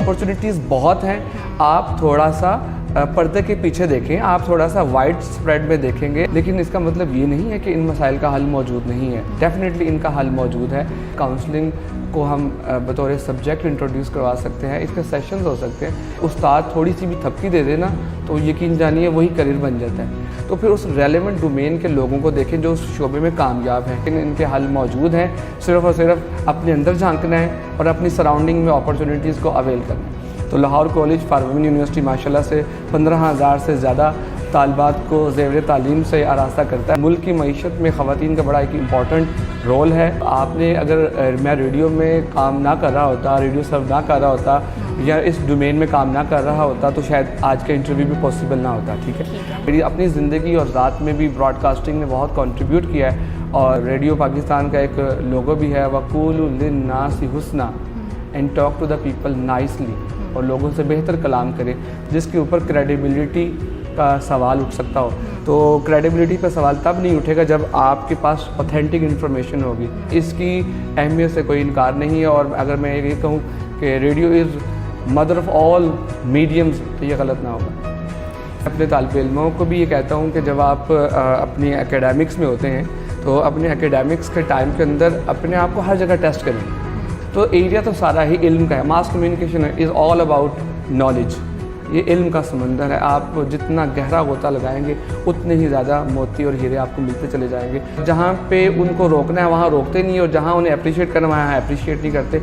Opportunities बहुत हैं। आप थोड़ा सा पर्दे के पीछे देखें, आप थोड़ा सा वाइड स्प्रेड में देखेंगे, लेकिन इसका मतलब ये नहीं है कि इन मसाइल का हल मौजूद नहीं है। डेफिनेटली इनका हल मौजूद है। काउंसलिंग को हम बतौर सब्जेक्ट इंट्रोड्यूस करवा सकते हैं, इसके सेशंस हो सकते हैं। उस्ताद थोड़ी सी भी थपकी दे देना तो यकीन जानिए वही करियर बन जाता है। तो फिर उस रेलेवेंट डोमेन के लोगों को देखें जो उस शोबे में कामयाब हैं, इनके हल मौजूद हैं। सिर्फ़ और सिर्फ अपने अंदर झांकना है और अपनी सराउंडिंग में अपॉर्चुनिटीज़ को अवेल करना है। तो Lahore college for women university माशाल्लाह से 15,000 से ज़्यादा तालिबात को ज़ेवर तालीम से आरास्ता करता है। मुल्क की मईशत में ख़वातीन का बड़ा एक इम्पॉर्टेंट रोल है। आपने अगर मैं रेडियो में काम ना कर रहा होता, रेडियो सर्व ना कर रहा होता या इस डोमेन में काम ना कर रहा होता तो शायद आज का इंटरव्यू भी पॉसिबल ना होता। ठीक है, मेरी अपनी ज़िंदगी और ज़ात में भी ब्रॉडकास्टिंग ने बहुत कंट्रीब्यूट किया है और रेडियो पाकिस्तान का एक लोगो भी है, वक़ूलु लिन्नासी हुस्ना and talk to the people nicely, और लोगों से बेहतर कलाम करें, जिसके ऊपर क्रेडिबिलिटी का सवाल उठ सकता हो। तो क्रेडिबिलिटी का सवाल तब नहीं उठेगा जब आपके पास ऑथेंटिक इन्फॉर्मेशन होगी। इसकी अहमियत से कोई इनकार नहीं है। और अगर मैं ये कहूँ कि radio is mother of all mediums तो ये गलत ना होगा। अपने तालिब इल्मों को भी ये कहता हूँ कि जब आप अपनी एकेडमिक्स में होते हैं तो अपने एकेडमिक्स के टाइम के अंदर अपने आप को हर जगह टेस्ट करें। तो एरिया तो सारा ही इल्म का है। Mass communication is all about knowledge. ये इल्म का समंदर है। आप जितना गहरा गोता लगाएंगे उतने ही ज़्यादा मोती और हीरे आपको मिलते चले जाएंगे। जहाँ पे उनको रोकना है वहाँ रोकते नहीं, और जहाँ उन्हें अप्रिशिएट करना वहाँ अप्रिशिएट नहीं करते।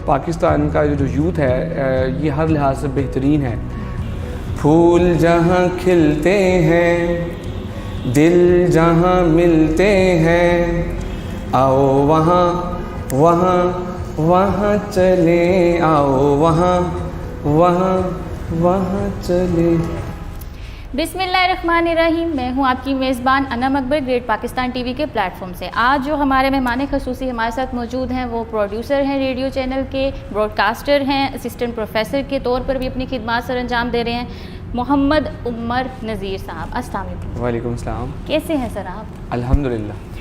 पाकिस्तान का जो यूथ है ये हर लिहाज से बेहतरीन है। फूल जहाँ खिलते हैं, दिल जहाँ मिलते हैं, आओ वहाँ वहाँ वहाँ चले, आओ वहाँ वहाँ वहाँ चले। बिस्मिल्लाहिर्रहमानिर्रहीम। मैं हूँ आपकी मेज़बान अनम अकबर, ग्रेट पाकिस्तान टीवी के प्लेटफॉर्म से। आज जो हमारे मेहमान ख़ुसूसी हमारे साथ मौजूद हैं वो प्रोड्यूसर हैं रेडियो चैनल के, ब्रॉडकास्टर हैं, असिस्टेंट प्रोफेसर के तौर पर भी अपनी खिदमत सर अंजाम दे रहे हैं, मोहम्मद उमर नज़ीर साहब। अस्सलाम वालेकुम। वालेकुम सलाम। कैसे हैं सर आप? अल्हम्दुलिल्लाह।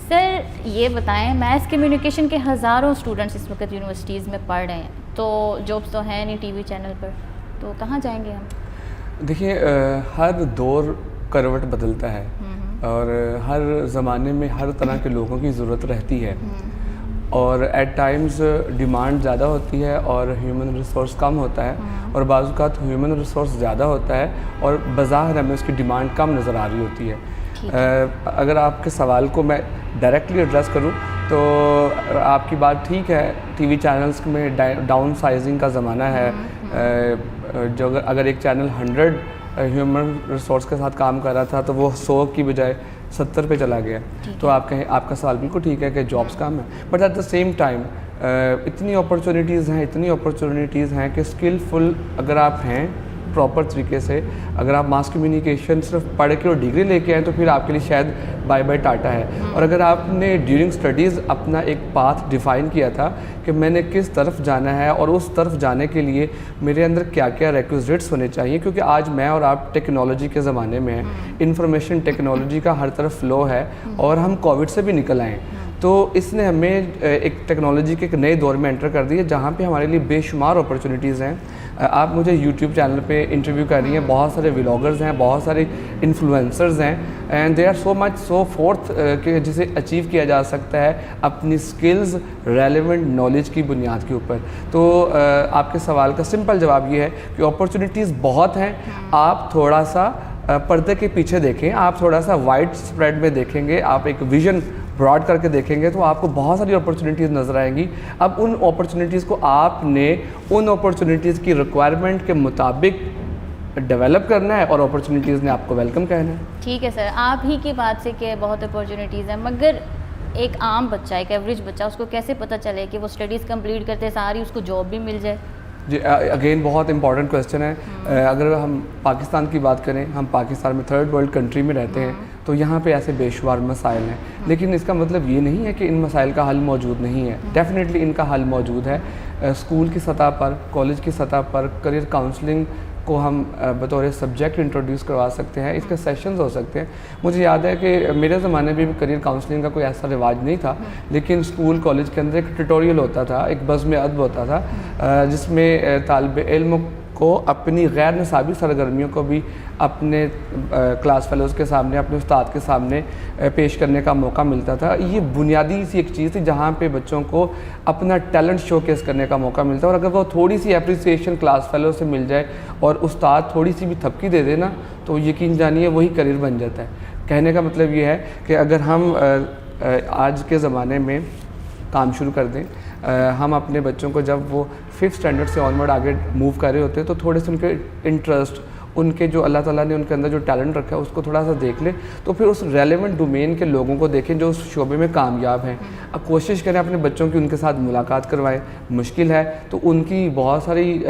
सर ये बताएं, मैथ्स कम्युनिकेशन के हज़ारों स्टूडेंट्स इस वक्त यूनिवर्सिटीज़ में पढ़ रहे हैं, तो जॉब्स तो हैं नहीं टीवी चैनल पर, तो कहाँ जाएंगे हम? देखिए, हर दौर करवट बदलता है और हर ज़माने में हर तरह के लोगों की ज़रूरत रहती है और एट टाइम्स डिमांड ज़्यादा होती है और ह्यूमन रिसोर्स कम होता है, और बाज़ औक़ात ह्यूमन रिसोर्स ज़्यादा होता है और बज़ाहिर हमें उसकी डिमांड कम नज़र आ रही होती है। अगर आपके सवाल को मैं डायरेक्टली एड्रेस करूं तो आपकी बात ठीक है। टीवी चैनल्स में डाउन साइजिंग का ज़माना है। जो अगर एक चैनल 100 ह्यूमन रिसोर्स के साथ काम कर रहा था तो वो 100 की बजाय 70 पे चला गया। तो आप कहें, आपका सवाल बिल्कुल ठीक है कि जॉब्स कम है, but at the same time इतनी अपॉर्चुनिटीज़ हैं कि स्किलफुल अगर आप हैं प्रॉपर तरीके से, अगर आप मास कम्युनिकेशन सिर्फ पढ़ के और डिग्री लेके आए तो फिर आपके लिए शायद बाय बाय टाटा है। और अगर आपने ड्यूरिंग स्टडीज़ अपना एक पाथ डिफ़ाइन किया था कि मैंने किस तरफ जाना है और उस तरफ जाने के लिए मेरे अंदर क्या क्या रिक्विजिट्स होने चाहिए, क्योंकि आज मैं और आप टेक्नोलॉजी के ज़माने में हैं, इंफॉर्मेशन टेक्नोलॉजी का हर तरफ फ़्लो है और हम कोविड से भी निकल आए। तो इसने हमें एक टेक्नोलॉजी के एक नए दौर में एंटर कर दिया जहाँ पे हमारे लिए बेशुमार अपॉर्चुनिटीज़ हैं। आप मुझे यूट्यूब चैनल पे इंटरव्यू कर रही हैं, बहुत सारे व्लॉगर्स हैं, बहुत सारे इन्फ्लुएंसर्स हैं, and they are so much so forth कि जिसे अचीव किया जा सकता है अपनी स्किल्स रेलेवेंट नॉलेज की बुनियाद के ऊपर। तो आपके सवाल का सिंपल जवाब ये है कि अपॉर्चुनिटीज़ बहुत हैं। आप थोड़ा सा पर्दे के पीछे देखें, आप थोड़ा सा वाइड स्प्रेड में देखेंगे, आप एक विज़न ब्रॉड करके देखेंगे तो आपको बहुत सारी अपॉर्चुनिटीज़ नज़र आएंगी। अब उन अपॉर्चुनिटीज़ को आपने उन अपॉर्चुनिटीज़ की रिक्वायरमेंट के मुताबिक डेवलप करना है और अपॉर्चुनिटीज़ ने आपको वेलकम कहना है। ठीक है सर, आप ही की बात से कि बहुत अपॉर्चुनिटीज़ हैं, मगर एक आम बच्चा, एक एवरेज बच्चा, उसको कैसे पता चले कि वो स्टडीज़ कंप्लीट करते सारी उसको जॉब भी मिल जाए? जी, अगेन बहुत इंपॉर्टेंट क्वेश्चन है। अगर हम पाकिस्तान की बात करें, हम पाकिस्तान में थर्ड वर्ल्ड कंट्री में रहते हैं, तो यहाँ पे ऐसे बेशुमार मसाइल हैं, लेकिन इसका मतलब ये नहीं है कि इन मसाइल का हल मौजूद नहीं है। डेफिनेटली इनका हल मौजूद है। स्कूल की सतह पर, कॉलेज की सतह पर, करियर काउंसलिंग को हम बतौर सब्जेक्ट इंट्रोड्यूस करवा सकते हैं। इसके सेशंस हो सकते हैं। मुझे याद है कि मेरे ज़माने में भी करियर काउंसलिंग का कोई ऐसा रिवाज नहीं था, लेकिन स्कूल कॉलेज के अंदर एक ट्यूटोरियल होता था, एक बज़्म अदब होता था, जिसमें तालिब इल्म को अपनी गैर निसाबी सरगर्मियों को भी अपने क्लास फेलोज़ के सामने, अपने उस्ताद के सामने पेश करने का मौका मिलता था। ये बुनियादी सी एक चीज़ थी जहाँ पे बच्चों को अपना टैलेंट शोकेस करने का मौका मिलता है, और अगर वो थोड़ी सी एप्रिसिएशन क्लास फेलो से मिल जाए और उस्ताद थोड़ी सी भी थपकी दे देना, तो यकीन जानिए वही करियर बन जाता है। कहने का मतलब ये है कि अगर हम आज के ज़माने में काम शुरू कर दें, हम अपने बच्चों को जब वो 5th स्टैंडर्ड से ऑनवर्ड आगे मूव कर रहे होते हैं, तो थोड़े से उनके इंटरेस्ट, उनके जो अल्लाह ताला ने उनके अंदर जो टैलेंट रखा है उसको थोड़ा सा देख लें, तो फिर उस रेलेवेंट डोमेन के लोगों को देखें जो उस शोबे में कामयाब हैं। अब कोशिश करें अपने बच्चों की उनके साथ मुलाकात करवाएं। मुश्किल है तो उनकी बहुत सारी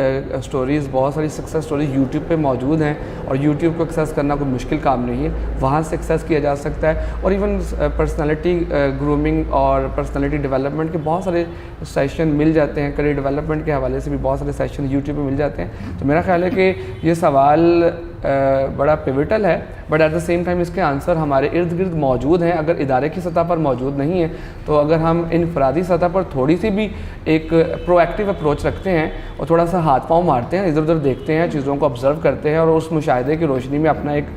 स्टोरीज़, बहुत सारी सक्सेस स्टोरीज यूट्यूब पे मौजूद हैं, और यूट्यूब को एक्सेस करना कोई मुश्किल काम नहीं है, वहाँ से एक्सेस किया जा सकता है। और इवन पर्सनैलिटी ग्रूमिंग और पर्सनैलिटी डेवलपमेंट के बहुत सारे सेशन मिल जाते हैं, करियर डेवलपमेंट के हवाले से भी बहुत सारे सेशन यूट्यूब पे मिल जाते हैं। तो मेरा ख्याल है कि ये सवाल बड़ा पिवटल है, but at the same time इसके आंसर हमारे इर्द गिर्द मौजूद हैं। अगर इदारे की सतह पर मौजूद नहीं है, तो अगर हम इनफरादी सतह पर थोड़ी सी भी एक प्रोएक्टिव अप्रोच रखते हैं और थोड़ा सा हाथ पाँव मारते हैं, इधर उधर देखते हैं, चीज़ों को ऑब्ज़र्व करते हैं और उस मुशाहिदे की रोशनी में अपना एक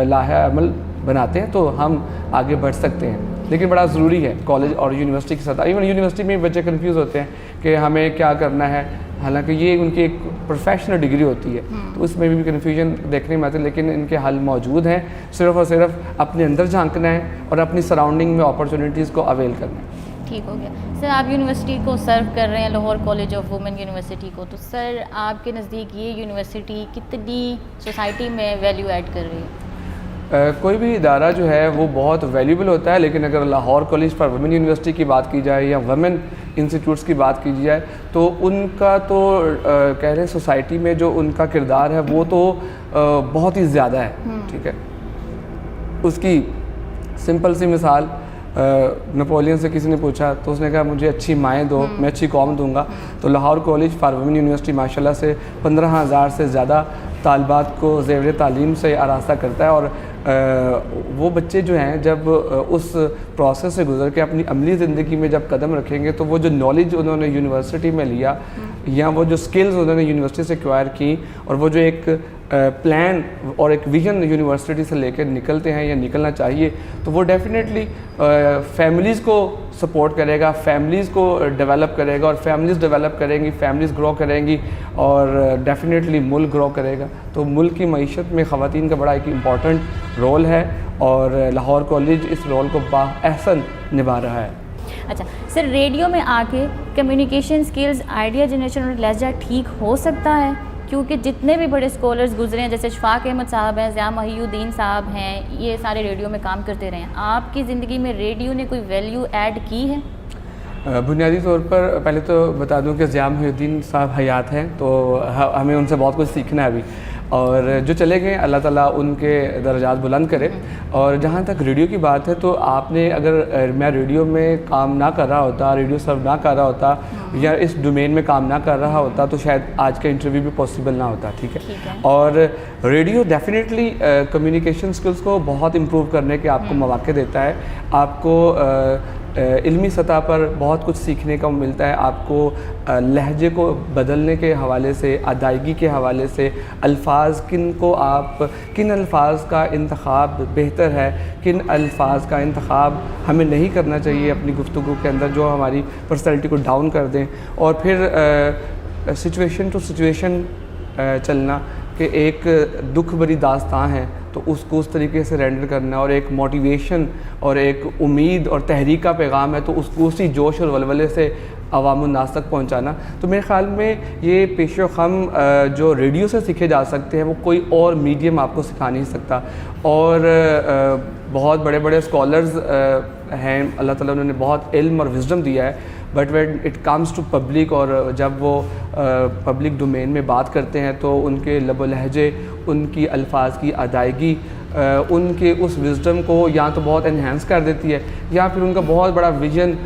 लाहा अमल बनाते हैं, तो हम आगे बढ़ सकते हैं। लेकिन बड़ा ज़रूरी है कॉलेज और यूनिवर्सिटी की सतह, इवन यूनिवर्सिटी में बच्चे कन्फ्यूज़ होते हैं कि हमें क्या करना है, हालांकि ये उनकी एक प्रोफेशनल डिग्री होती है, तो उसमें भी कन्फ्यूजन देखने में आती है। लेकिन इनके हल मौजूद हैं, सिर्फ़ और सिर्फ अपने अंदर झांकना है और अपनी सराउंडिंग में अपॉर्चुनिटीज़ को अवेल करना है। ठीक हो गया सर। आप यूनिवर्सिटी को सर्व कर रहे हैं, Lahore college of women university को, तो सर आपके नज़दीक ये यूनिवर्सिटी कितनी सोसाइटी में वैल्यू ऐड कर रही है? कोई भी इदारा जो है वो बहुत वैल्यूबल होता है, लेकिन अगर Lahore college for women university की बात की जाए या वुमेन इंस्टीट्यूट्स की बात की जाए, तो उनका तो कह रहे हैं सोसाइटी में जो उनका किरदार है वो तो बहुत ही ज़्यादा है। ठीक है, उसकी सिंपल सी मिसाल, नेपोलियन से किसी ने पूछा तो उसने कहा मुझे अच्छी माएँ दो, मैं अच्छी कौम दूंगा। तो Lahore college for women university माशाल्लाह से 15,000 से ज़्यादा तालिबात को ज़ेवर तालीम से आरास्ता करता है, और वो बच्चे जो हैं जब उस प्रोसेस से गुजर के अपनी अमली ज़िंदगी में जब कदम रखेंगे, तो वो जो नॉलेज उन्होंने यूनिवर्सिटी में लिया या वो जो स्किल्स उन्होंने यूनिवर्सिटी से एक्वायर की, और वो जो एक प्लान और एक विज़न यूनिवर्सिटी से लेकर निकलते हैं या निकलना चाहिए, तो वो डेफिनेटली फैमिलीज़ को सपोर्ट करेगा, फैमिलीज़ को डेवलप करेगा, और फैमिलीज़ डेवलप करेंगी, फैमिलीज़ ग्रो करेंगी, और डेफिनेटली मुल्क ग्रो करेगा। तो मुल्क की मईशत में ख़वातीन का बड़ा एक इम्पॉर्टेंट रोल है, और लाहौर कॉलेज इस रोल को बाअहसन निभा रहा है। अच्छा सर, रेडियो में आके कम्युनिकेशन स्किल्स, आइडिया जनरेशन और लहजा ठीक हो सकता है? क्योंकि जितने भी बड़े स्कॉलर्स गुजरे हैं, जैसे शफाक अहमद साहब हैं, ज़िया महिउद्दीन साहब हैं, ये सारे रेडियो में काम करते रहे हैं। आपकी ज़िंदगी में रेडियो ने कोई वैल्यू ऐड की है? बुनियादी तौर पर पहले तो बता दूं कि ज़िया महिउद्दीन साहब हयात हैं, तो हमें उनसे बहुत कुछ सीखना है अभी, और जो चले गए अल्लाह ताला उनके दर्जात बुलंद करे। और जहाँ तक रेडियो की बात है, तो आपने अगर मैं रेडियो में काम ना कर रहा होता, रेडियो सर्व ना कर रहा होता, या इस डोमेन में काम ना कर रहा होता, तो शायद आज का इंटरव्यू भी पॉसिबल ना होता। ठीक है। और रेडियो डेफिनेटली कम्युनिकेशन स्किल्स को बहुत इम्प्रूव करने के आपको मौके देता है, आपको इल्मी सतह पर बहुत कुछ सीखने का मिलता है, आपको लहजे को बदलने के हवाले से, अदायगी के हवाले से, अल्फाज किन अल्फाज का इंतखाब बेहतर है, किन अल्फाज का इंतखाब हमें नहीं करना चाहिए अपनी गुफ्तगू के अंदर जो हमारी पर्सनैलिटी को डाउन कर दें, और फिर सिचुएशन टू सिचुएशन चलना कि एक दुख भरी दास्तां है तो उसको उस तरीके से रेंडर करना, और एक मोटिवेशन और एक उम्मीद और तहरीक का पैगाम है तो उसको उसी जोश और वलवले से अवामुन्नास तक पहुंचाना। तो मेरे ख़्याल में ये पेशो ख़म जो रेडियो से सीखे जा सकते हैं वो कोई और मीडियम आपको सिखा नहीं सकता। और बहुत बड़े बड़े स्कॉलर्स हैं, अल्लाह ताला उन्होंने बहुत इल्म और विज़डम दिया है, but when it comes to public, और जब वो पब्लिक डोमेन में बात करते हैं तो उनके लब लहजे, उनकी अल्फाज की अदायगी उनके उस विजडम को या तो बहुत एनहेंस कर देती है या फिर उनका बहुत बड़ा विजन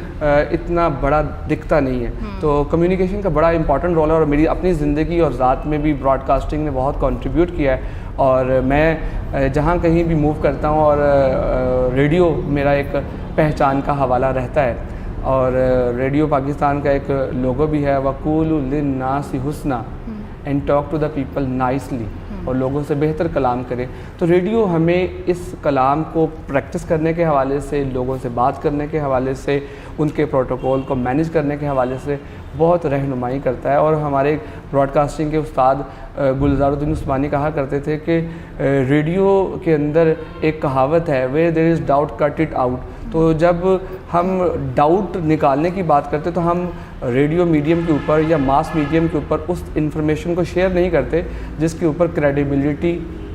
इतना बड़ा दिखता नहीं है। तो कम्युनिकेशन का बड़ा इंपॉर्टेंट रोल है और मेरी अपनी ज़िंदगी और ज़ात में भी ब्रॉडकास्टिंग ने बहुत कंट्रीब्यूट किया है। और मैं जहाँ कहीं भी मूव करता हूँ और रेडियो मेरा एक पहचान का हवाला रहता है। और रेडियो पाकिस्तान का एक लोगो भी है, वक़ूलु लिन्नासि हुस्ना and talk to the people nicely, और लोगों से बेहतर कलाम करें। तो रेडियो हमें इस कलाम को प्रैक्टिस करने के हवाले से, लोगों से बात करने के हवाले से, उनके प्रोटोकॉल को मैनेज करने के हवाले से बहुत रहनुमाई करता है। और हमारे ब्रॉडकास्टिंग के उस्ताद गुलजारुद्दीन उस्मानी कहा करते थे कि रेडियो के अंदर एक कहावत है, where there is doubt cut it out. तो जब हम डाउट निकालने की बात करते तो हम रेडियो मीडियम के ऊपर या मास मीडियम के ऊपर उस इंफॉर्मेशन को शेयर नहीं करते जिसके ऊपर क्रेडिबिलिटी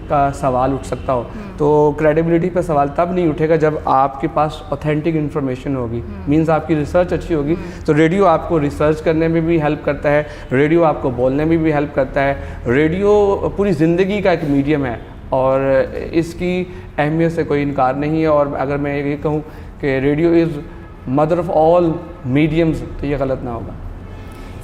का सवाल उठ सकता हो। तो क्रेडिबिलिटी पर सवाल तब नहीं उठेगा जब आपके पास ऑथेंटिक इन्फॉर्मेशन होगी, मींस आपकी रिसर्च अच्छी होगी। तो रेडियो आपको रिसर्च करने में भी हेल्प करता है, रेडियो आपको बोलने में भी हेल्प करता है। रेडियो पूरी ज़िंदगी का एक मीडियम है और इसकी अहमियत से कोई इनकार नहीं है। और अगर मैं ये कहूँ कि radio is mother of all mediums तो ये गलत ना होगा।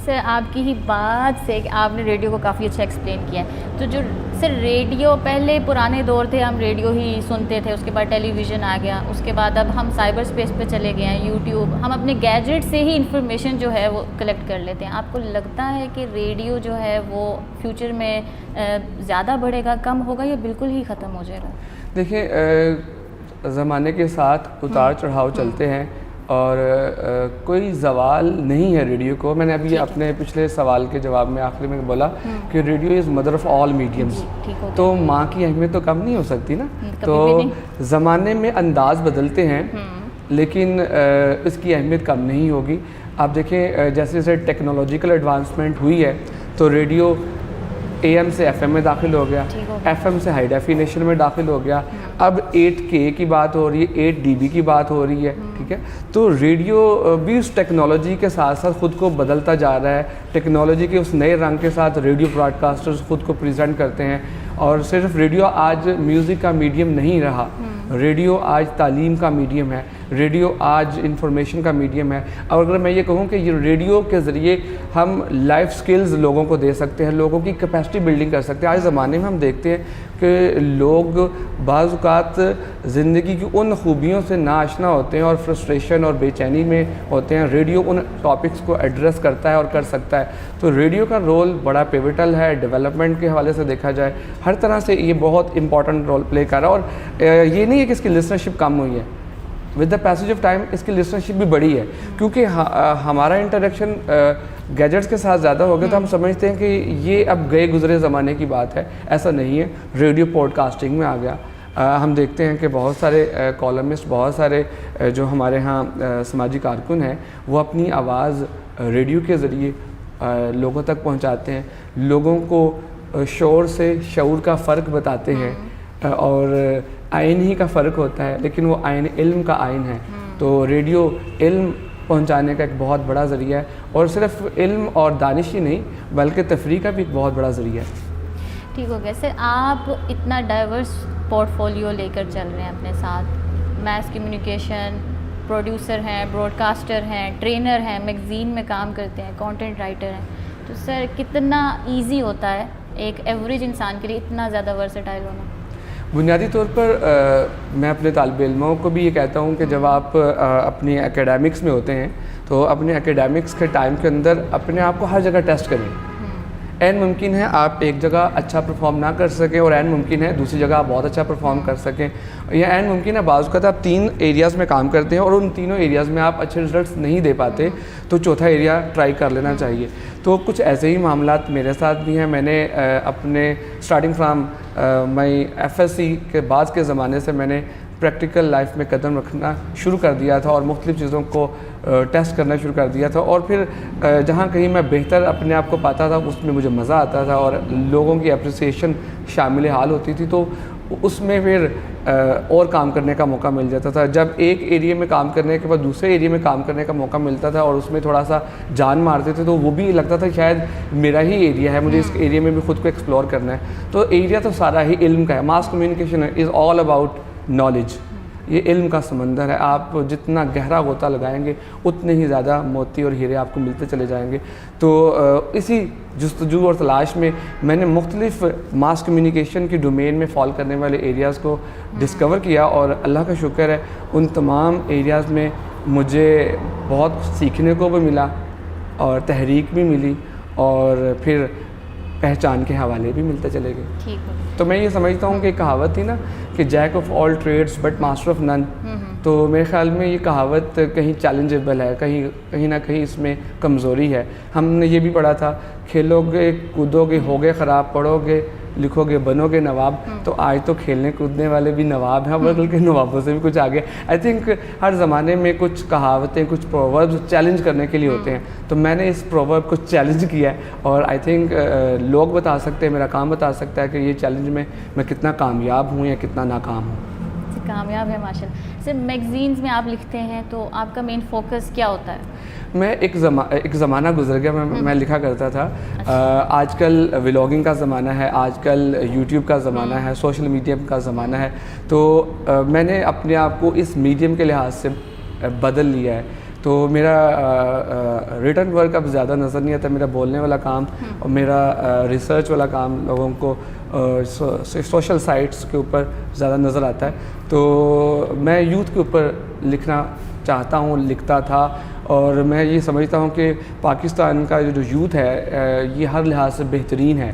सर आपकी ही बात से कि आपने रेडियो को काफ़ी अच्छा एक्सप्लेन किया है। तो जो सर रेडियो पहले पुराने दौर थे, हम रेडियो ही सुनते थे, उसके बाद टेलीविज़न आ गया, उसके बाद अब हम साइबर स्पेस पे चले गए हैं, यूट्यूब, हम अपने गैजेट से ही इंफॉर्मेशन जो है वो कलेक्ट कर लेते हैं। आपको लगता है कि रेडियो जो है वो फ्यूचर में ज़्यादा बढ़ेगा, कम होगा या बिल्कुल ही ख़त्म हो जाएगा? देखिए, ज़माने के साथ उतार चढ़ाव चलते हैं और कोई ज़वाल नहीं है रेडियो को। मैंने अभी अपने पिछले सवाल के जवाब में आखिरी में बोला कि radio is mother of all mediums, तो माँ की अहमियत तो कम नहीं हो सकती ना। तो ज़माने में अंदाज़ बदलते हैं लेकिन इसकी अहमियत कम नहीं होगी। आप देखें जैसे जैसे टेक्नोलॉजिकल एडवांसमेंट हुई है तो रेडियो AM से FM में दाखिल हो गया, FM से हाई डेफिनेशन में दाखिल हो गया, अब 8K की बात हो रही है, 8 dB की बात हो रही है, ठीक है। तो रेडियो भी उस टेक्नोलॉजी के साथ साथ ख़ुद को बदलता जा रहा है। टेक्नोलॉजी के उस नए रंग के साथ रेडियो ब्रॉडकास्टर्स ख़ुद को प्रेजेंट करते हैं। और सिर्फ रेडियो आज म्यूज़िक का मीडियम नहीं रहा, रेडियो आज तालीम का मीडियम है, रेडियो आज इंफॉर्मेशन का मीडियम है। और अगर मैं ये कहूँ कि ये रेडियो के ज़रिए हम लाइफ स्किल्स लोगों को दे सकते हैं, लोगों की कैपेसिटी बिल्डिंग कर सकते हैं। आज ज़माने में हम देखते हैं कि लोग बाज़ औक़ात ज़िंदगी की उन खूबियों से नाआशना होते हैं और फ्रस्ट्रेशन और बेचैनी में होते हैं। रेडियो उन टॉपिक्स को एड्रेस करता है और कर सकता है। तो रेडियो का रोल बड़ा पिवटल है डेवलपमेंट के हवाले से देखा जाए, हर तरह से ये बहुत इंपॉर्टेंट रोल प्ले कर रहा है। और ये नहीं है कि इसकी लिसनरशिप कम हुई है, with the passage of time इसकी लिसनरशिप भी बढ़ी है, क्योंकि हमारा इंटरेक्शन गैजेट्स के साथ ज़्यादा हो गया। तो हम समझते हैं कि ये अब गए गुजरे ज़माने की बात है, ऐसा नहीं है। रेडियो पॉडकास्टिंग में आ गया। हम देखते हैं कि बहुत सारे कॉलमिस्ट, बहुत सारे जो हमारे यहाँ समाजी कारकुन हैं, वो अपनी आवाज़ रेडियो के ज़रिए लोगों तक पहुँचाते हैं, लोगों को शोर से शऊर का फ़र्क बताते हैं। और आइन ही का फ़र्क होता है लेकिन वो आइन इल्म का आइन है। तो रेडियो इल्म पहुंचाने का एक बहुत बड़ा ज़रिया है, और सिर्फ इल्म और दानिश ही नहीं बल्कि तफरीह का भी एक बहुत बड़ा ज़रिया है। ठीक हो गया सर, आप इतना डाइवर्स पोर्टफोलियो लेकर चल रहे हैं अपने साथ, मैस कम्युनिकेशन, प्रोड्यूसर हैं, ब्रॉडकास्टर हैं, ट्रेनर हैं, मैगज़ीन में काम करते हैं, कंटेंट राइटर हैं। तो सर कितना ईजी होता है एक एवरेज इंसान के लिए इतना ज़्यादा वर्सेटाइल होना? बुनियादी तौर पर मैं अपने तालिब इल्मों को भी ये कहता हूँ कि जब आप अपनी एकेडमिक्स में होते हैं तो अपने एकेडमिक्स के टाइम के अंदर अपने आप को हर जगह टेस्ट करें। ऐन मुमकिन है आप एक जगह अच्छा परफॉर्म ना कर सकें और ऐन मुमकिन है दूसरी जगह आप बहुत अच्छा परफॉर्म कर सकें, या ऐन मुमकिन है बाज़ वक़्त आप 3 एरियाज़ में काम करते हैं और उन तीनों एरियाज़ में आप अच्छे रिजल्ट्स नहीं दे पाते, तो चौथा एरिया ट्राई कर लेना चाहिए। तो कुछ ऐसे ही मामलात मेरे साथ भी हैं। मैंने अपने स्टार्टिंग फ्राम मई FSC के बाद के ज़माने से मैंने प्रैक्टिकल लाइफ में कदम रखना शुरू कर दिया था और मुख्तलिफ़ चीज़ों को टेस्ट करना शुरू कर दिया था। और फिर जहाँ कहीं मैं बेहतर अपने आप को पाता था उसमें मुझे मज़ा आता था और लोगों की अप्रिसिएशन शामिल हाल होती थी, तो उसमें फिर और काम करने का मौका मिल जाता था। जब एक एरिया में काम करने के बाद दूसरे एरिया में काम करने का मौका मिलता था और उसमें थोड़ा सा जान मारते थे तो वो भी लगता था शायद मेरा ही एरिया है, मुझे इस एरिया में भी खुद को एक्सप्लोर करना है। तो एरिया तो सारा ही इल्म का है। Mass communication is all about knowledge. ये इल्म का समंदर है। आप जितना गहरा गोता लगाएंगे उतने ही ज़्यादा मोती और हीरे आपको मिलते चले जाएंगे। तो इसी जुस्तजू और तलाश में मैंने मुख्तलिफ़ मास कम्युनिकेशन की डोमेन में फॉल करने वाले एरियाज़ को डिस्कवर किया और अल्लाह का शुक्र है उन तमाम एरियाज़ में मुझे बहुत सीखने को भी मिला और तहरीक भी मिली और फिर पहचान के हवाले भी मिलते चले गए। ठीक है। तो मैं ये समझता हूँ कि कहावत थी ना कि jack of all trades but master of none, तो मेरे ख्याल में ये कहावत कहीं चैलेंजेबल है, कहीं ना कहीं इसमें कमज़ोरी है। हमने ये भी पढ़ा था, खेलोगे कूदोगे होगे ख़राब, पढ़ोगे लिखोगे बनोगे नवाब। तो आज तो खेलने कूदने वाले भी नवाब हैं, बल्कि नवाबों से भी कुछ आगे। आई थिंक हर ज़माने में कुछ कहावतें, कुछ प्रोवर्ब्स चैलेंज करने के लिए होते हैं। तो मैंने इस प्रोवर्ब को चैलेंज किया है और आई थिंक लोग बता सकते हैं, मेरा काम बता सकता है कि ये चैलेंज में मैं कितना कामयाब हूँ या कितना नाकाम हूँ। कामयाब है माशाल्लाह। सर मैगज़ीन्स में आप लिखते हैं तो आपका मेन फोकस क्या होता है? मैं एक ज़माना गुजर गया, मैं लिखा करता था। आजकल व्लॉगिंग का ज़माना है, आजकल यूट्यूब का ज़माना है, सोशल मीडिया का ज़माना है। तो मैंने अपने आप को इस मीडियम के लिहाज से बदल लिया है। तो मेरा रिटर्न वर्क अब ज़्यादा नज़र नहीं आता। मेरा बोलने वाला काम और मेरा रिसर्च वाला काम लोगों को सोशल साइट्स के ऊपर ज़्यादा नज़र आता है। तो मैं यूथ के ऊपर लिखना चाहता हूँ, लिखता था और मैं ये समझता हूँ कि पाकिस्तान का जो यूथ है ये हर लिहाज से बेहतरीन है।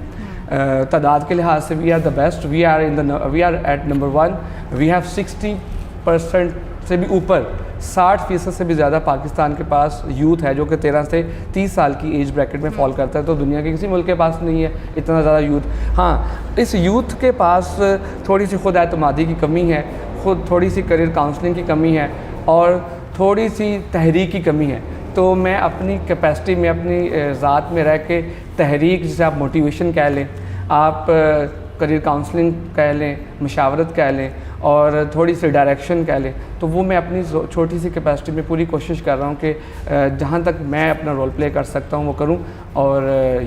तादाद के लिहाज से we are the best, we are at number 1। We have 60% से भी ऊपर, 60% से भी ज़्यादा पाकिस्तान के पास यूथ है जो कि 13 से 30 साल की एज ब्रैकेट में फॉल करता है। तो दुनिया के किसी मुल्क के पास नहीं है इतना ज़्यादा यूथ। हाँ, इस यूथ के पास थोड़ी सी खुद एतमादी की कमी है, थोड़ी सी करियर काउंसलिंग की कमी है और थोड़ी सी तहरीक की कमी है। तो मैं अपनी कैपेसिटी में, अपनी ज़ात में रह के तहरीक, जिसे आप मोटिवेशन कह लें, आप करियर काउंसलिंग कह लें, मशावरत कह लें और थोड़ी सी डायरेक्शन कह लें, तो वो मैं अपनी छोटी सी कैपेसिटी में पूरी कोशिश कर रहा हूँ कि जहाँ तक मैं अपना रोल प्ले कर सकता हूँ वो करूँ और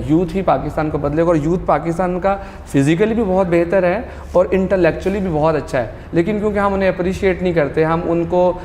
यूथ ही पाकिस्तान को बदलेगा। और यूथ पाकिस्तान का फिज़िकली भी बहुत बेहतर है और इंटेलेक्चुअली भी बहुत अच्छा है, लेकिन क्योंकि हम उन्हें अप्रिशिएट नहीं करते, हम उनको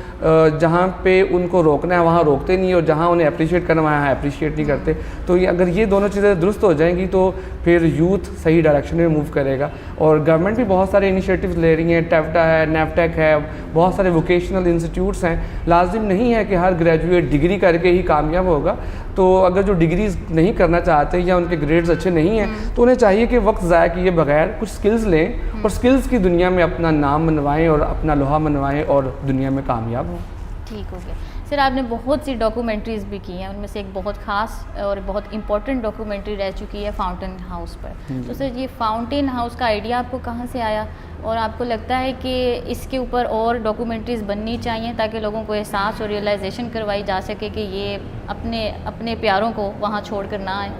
जहाँ पे उनको रोकना है वहाँ रोकते नहीं और जहाँ उन्हें अप्रिशिएट करना वहाँ अप्रिशिएट नहीं करते। तो ये अगर ये दोनों चीज़ें दुरुस्त हो जाएंगी तो फिर यूथ सही डायरेक्शन में मूव करेगा। और गवर्नमेंट भी बहुत सारे इनिशिएटिव्स ले रही हैं, टेफ्टा है, नेफटेक है, बहुत सारे वोकेशनल इंस्टीट्यूट्स हैं। लाजिम नहीं है कि हर ग्रेजुएट डिग्री करके ही कामयाब होगा। तो अगर जो डिग्रीज नहीं करना चाहते या उनके ग्रेड्स अच्छे नहीं हैं तो उन्हें चाहिए कि वक्त ज़ाया किए बगैर कुछ स्किल्स लें और स्किल्स की दुनिया में अपना नाम मनवाएं और अपना लोहा मनवाएं और दुनिया में कामयाब हों। ठीक हो गया। सर आपने बहुत सी डॉक्यूमेंट्रीज़ भी की हैं, उनमें से एक बहुत ख़ास और बहुत इम्पोर्टेंट डॉक्यूमेंट्री रह चुकी है फाउंटेन हाउस पर। तो सर ये फाउंटेन हाउस का आइडिया आपको कहाँ से आया और आपको लगता है कि इसके ऊपर और डॉक्यूमेंट्रीज़ बननी चाहिए ताकि लोगों को एहसास और रियलाइजेशन करवाई जा सके कि ये अपने प्यारों को वहाँ छोड़ कर ना आए?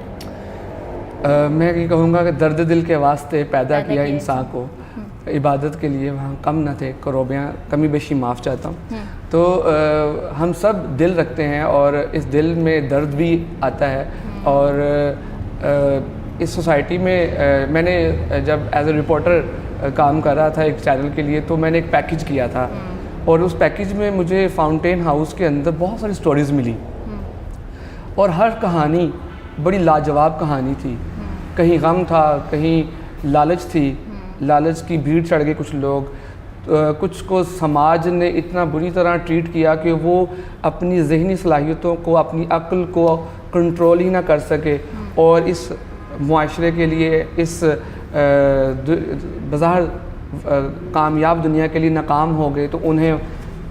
मैं ये कहूँगा कि दर्द दिल के वास्ते पैदा किया इंसान को, इबादत के लिए वहाँ कम न थे, करोबियाँ कमी बेशी माफ़ चाहता हूँ। तो हम सब दिल रखते हैं और इस दिल में दर्द भी आता है। और इस सोसाइटी में मैंने जब एज ए रिपोर्टर काम कर रहा था एक चैनल के लिए, तो मैंने एक पैकेज किया था और उस पैकेज में मुझे फाउंटेन हाउस के अंदर बहुत सारी स्टोरीज़ मिली और हर कहानी बड़ी लाजवाब कहानी थी। कहीं गम था, कहीं लालच थी, लालच की भीड़ चढ़ गए कुछ लोग, कुछ को समाज ने इतना बुरी तरह ट्रीट किया कि वो अपनी ज़हनी सलाहियतों को, अपनी अक्ल को कंट्रोल ही ना कर सके और इस मुआशरे के लिए, इस बाज़ार कामयाब दुनिया के लिए नाकाम हो गए, तो उन्हें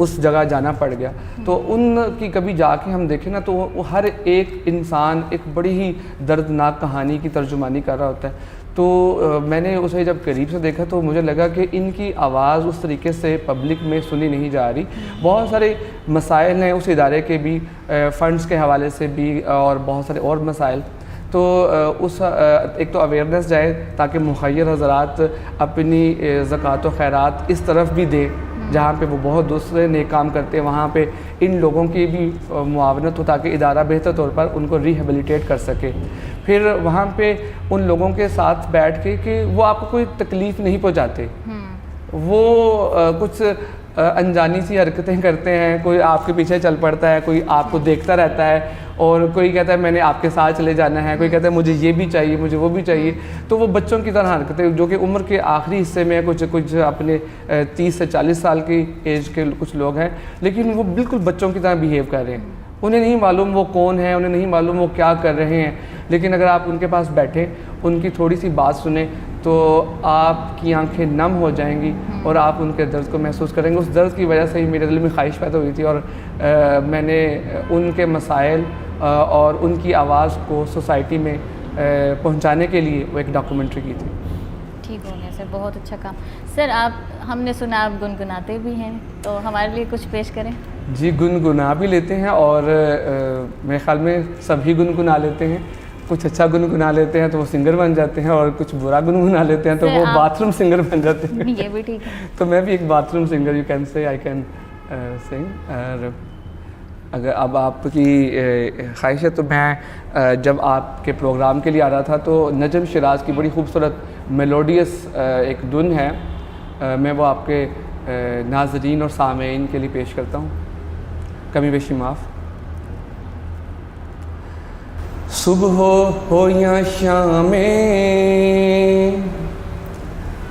उस जगह जाना पड़ गया। तो उनकी कभी जाके हम देखें ना तो वो हर एक इंसान एक बड़ी ही दर्दनाक कहानी की तर्जुमानी कर रहा होता है। तो मैंने उसे जब करीब से देखा तो मुझे लगा कि इनकी आवाज़ उस तरीके से पब्लिक में सुनी नहीं जा रही। बहुत सारे मसाइल हैं उस इदारे के भी, फ़ंड्स के हवाले से भी और बहुत सारे और मसाइल। तो एक तो अवेयरनेस जाए ताकि मुखय्यर हज़रात अपनी ज़कात व खैरात इस तरफ भी दे जहाँ पे वो बहुत दूसरे नेक काम करते हैं, वहाँ पे इन लोगों की भी मुआवनत हो ताकि इदारा बेहतर तौर पर उनको रिहेबिलिटेट कर सके। फिर वहाँ पे उन लोगों के साथ बैठ के कि वो आपको कोई तकलीफ़ नहीं पहुँचाते, वो कुछ अनजानी सी हरकतें करते हैं, कोई आपके पीछे चल पड़ता है, कोई आपको देखता रहता है और कोई कहता है मैंने आपके साथ चले जाना है, कोई कहता है मुझे ये भी चाहिए, मुझे वो भी चाहिए। तो वो बच्चों की तरह हरकतें जो कि उम्र के आखिरी हिस्से में कुछ अपने 30 से 40 साल की एज के कुछ लोग हैं, लेकिन वो बिल्कुल बच्चों की तरह बिहेव कर रहे हैं। उन्हें नहीं मालूम वो कौन है, उन्हें नहीं मालूम वो क्या कर रहे हैं, लेकिन अगर आप उनके पास बैठे, उनकी थोड़ी सी बात सुने तो आपकी आंखें नम हो जाएंगी और आप उनके दर्द को महसूस करेंगे। उस दर्द की वजह से ही मेरे दिल में ख्वाहिश पैदा हुई थी और मैंने उनके मसाइल और उनकी आवाज़ को सोसाइटी में पहुंचाने के लिए वो एक डॉक्यूमेंट्री की थी। ठीक हो गया सर, बहुत अच्छा काम। सर हमने सुना आप गुनगुनाते भी हैं, तो हमारे लिए कुछ पेश करें। जी, गुनगुना भी लेते हैं और मेरे ख्याल में सभी गुनगुना लेते हैं। कुछ अच्छा गुनगुना लेते हैं तो वो सिंगर बन जाते हैं और कुछ बुरा गुनगुना लेते हैं तो वो बाथरूम सिंगर बन जाते हैं। ये भी ठीक है। तो मैं भी एक bathroom singer, you can say, I can sing. और अगर अब आपकी ख्वाहिश है तो मैं जब आपके प्रोग्राम के लिए आ रहा था तो नजम शिराज की बड़ी खूबसूरत मेलोडियस एक धुन है, मैं वो आपके नाज़रीन और सामीन के लिए पेश करता हूँ, कमी बेशी माफ़। सुबह हो या शामें,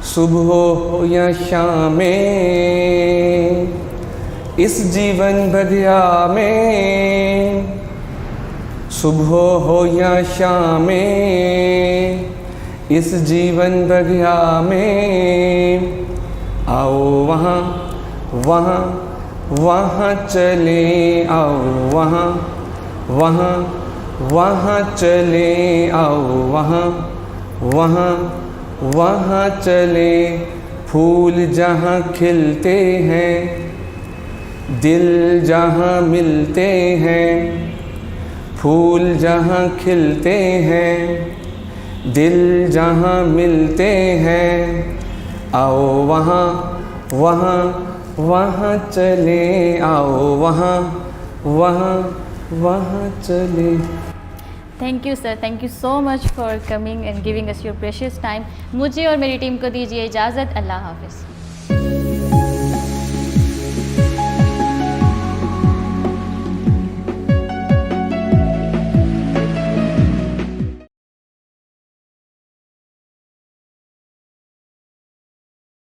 सुबह हो या शामें, इस जीवन बगिया में, सुबह हो या शामें, इस जीवन बगिया में, आओ वहाँ वहाँ वहाँ चले, आओ वहाँ वहाँ वहाँ चले, आओ वहाँ वहाँ वहाँ चले। फूल जहाँ खिलते हैं, दिल जहाँ मिलते हैं, फूल जहाँ खिलते हैं, दिल जहाँ मिलते हैं, आओ वहाँ वहाँ वहाँ चले, आओ वहाँ वहाँ वहाँ चले। Thank you sir, thank you so much for coming and giving us your precious time. मुझे और मेरी टीम को दीजिए इजाज़त। अल्लाह हाफ़िज़।